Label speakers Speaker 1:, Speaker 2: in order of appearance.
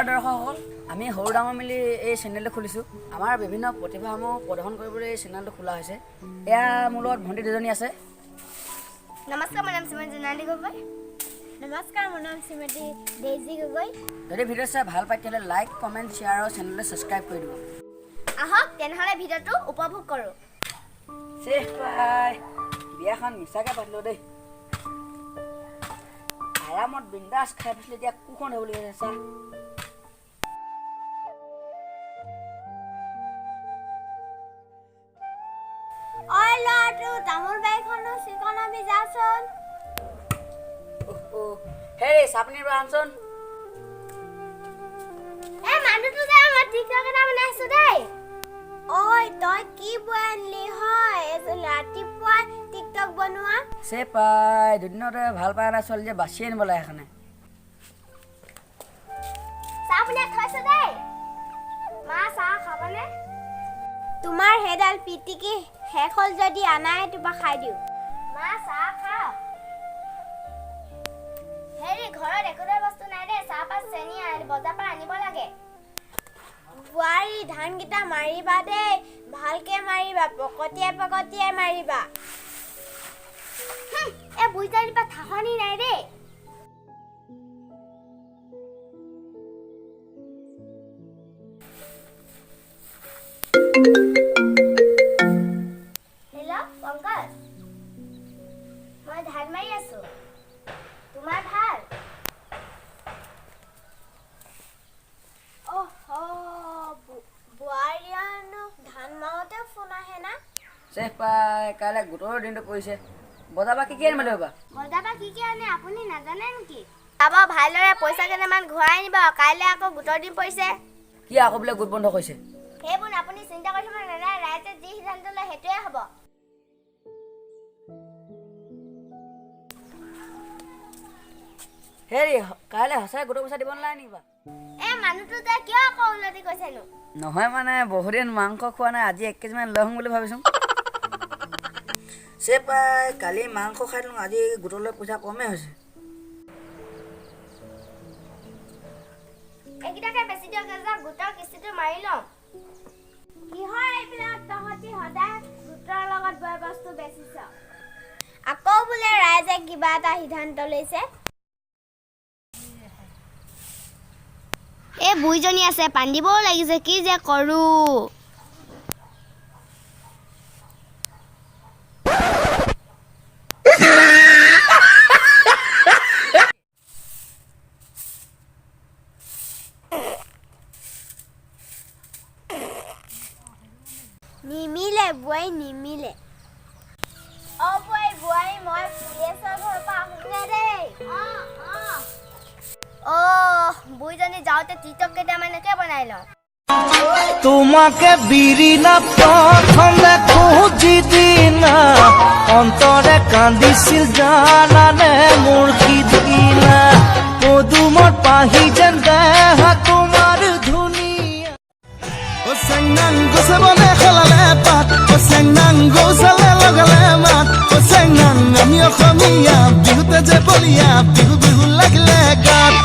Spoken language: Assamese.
Speaker 1: নমস্কাৰ দৰ্শকসকল, আমি সৰু ডাঙৰ মিলি এই চেনেলটো খুলিছোঁ। আমাৰ বিভিন্ন প্ৰতিভাসমূহ প্ৰদৰ্শন কৰিবলৈ এই চেনেলটো খোলা হৈছে। এয়া মোৰ লগত ভণ্টি দুজনী আছে।
Speaker 2: নমস্কাৰ, মোৰ নাম শ্ৰীমতী জোনালী গগৈ। নমস্কাৰ, মোৰ নাম শ্ৰীমতী ডেইজি গগৈ।
Speaker 1: যদি ভিডিঅ' চাই ভাল পায় তেতিয়াহ'লে লাইক, কমেণ্ট, শ্বেয়াৰ আৰু চেনেলটো ছাবস্ক্ৰাইব কৰি দিব।
Speaker 2: আহক তেনেহ'লে ভিডিঅ'টো উপভোগ কৰোঁ।
Speaker 1: চেফ পাই বিয়াখন মিছাকৈ পাতিলোঁ দেই। আৰামত বিন্দাছ খাই পাইছিলোঁ, এতিয়া কোখন হ'বলৈ গৈছে চা।
Speaker 2: ঐ ল'ৰাটো, তামোল বাৰীখনো চিকনাবি যাচোন।
Speaker 1: হেৰি চাপনি আনচোন।
Speaker 2: এই মানুহটো যে মই টিকটক এটা বনাই আছোঁ দেই। ঐ তই কি বৈ আনিলি হয় ৰাতিপুৱা টিকটক বনোৱা?
Speaker 1: চেফ পাই দুদিনতে ভাল পাই নাই ছোৱালী যে বাচি আনিব লাগে সেইকাৰণে।
Speaker 2: চাহ বনাই থৈছোঁ দেই। মা চাহ খাবনে? তোমাৰ সেইডাল পিটিকি শেষ হ'ল যদি আনাই তোমাৰ খাই দিওঁ। মা চাহ খাওঁ। হেৰি ঘৰত একোটা বস্তু নাই দেই, চাহপাত চেনি বজাৰ পৰা আনিব লাগে। বোৱাৰী ধানকেইটা মাৰিবা দেই, ভালকে মাৰিবা, পকতিয়াই মাৰিবা। এই বুইজাৰীৰ পৰা ঠাহনি নাই দেই। হেল্ল' পংকজ, মই ধান মাৰি আছো। তোমাৰ ভাল? বোৱাৰীয়ানো ধান মাৰোতে ফোন আহে না?
Speaker 1: চেফ পাই কাইলৈ গোটৰ দিনটো পৰিছে, বজাৰ পৰা কি আনিব লাগিব?
Speaker 2: বজাৰ পৰা কি আনে আপুনি নাজানে নেকি? যাব ভালদৰে পইচা কেইটামান ঘূৰাই আনিব, কাইলৈ আকৌ গোটৰ দিন পৰিছে।
Speaker 1: কি আকৌ বোলে গোট বন্ধ কৰিছে?
Speaker 2: সেইবোৰ আপুনি চিন্তা কৰি থাকিব নালাগে, ৰাইজে যি সিদ্ধান্ত লয় সেইটোৱে হ'ব।
Speaker 1: হেৰি কাইলৈ সঁচাই গোটৰ পইচা দিব নালাগে নেকি?
Speaker 2: এই মানুহটো যে কিয় আকৌ উন্নতি কৈছেনো?
Speaker 1: নহয় মানে বহুদিন মাংস খোৱা নাই, আজি 1 কেজিমান লৈ আহিম বুলি ভাবিছোঁ। চেফ পাই কালি মাংস খাই দিলোঁ, আজি গোটলৈ পইচা কমেই হৈছে।
Speaker 2: এইকেইটাকে বেছি দিয়ক, গোটৰ কিস্তিটো মাৰি লওঁ। কিহৰ এইবিলাক তহঁতি সদায় গোটৰ লগত বয় বস্তু বেচিছ? আকৌ বোলে ৰাইজে কিবা এটা সিদ্ধান্ত লৈছে। এই বুইজনী আছে, পানী দিবও লাগিছে, কি যে কৰোঁ। নিমিলে বোৱাৰী, নিমিলে। অ' বোৱাৰী মই পুলিচৰ ঘৰৰ পৰা আহোঁগে দেই। বুইজনী যাওঁতে টিকটক কেইটামানকে বনাই লওঁ।
Speaker 3: তোমাকে বিৰিনা প্ৰথমে খুজি দিনা অন্তৰে কান্দিছিল জানানে মোৰ সিদিনা পদুমত পাহি যেন দেহা তোমাৰ ধুনীয়া চেংনাং গছে বনে খলালে পাত চেংনাং গছালে লগালে মাত চেংনাং আমি অসমীয়া বিহুতে যে বলিয়া বিহু বিহু লাগিলে গাত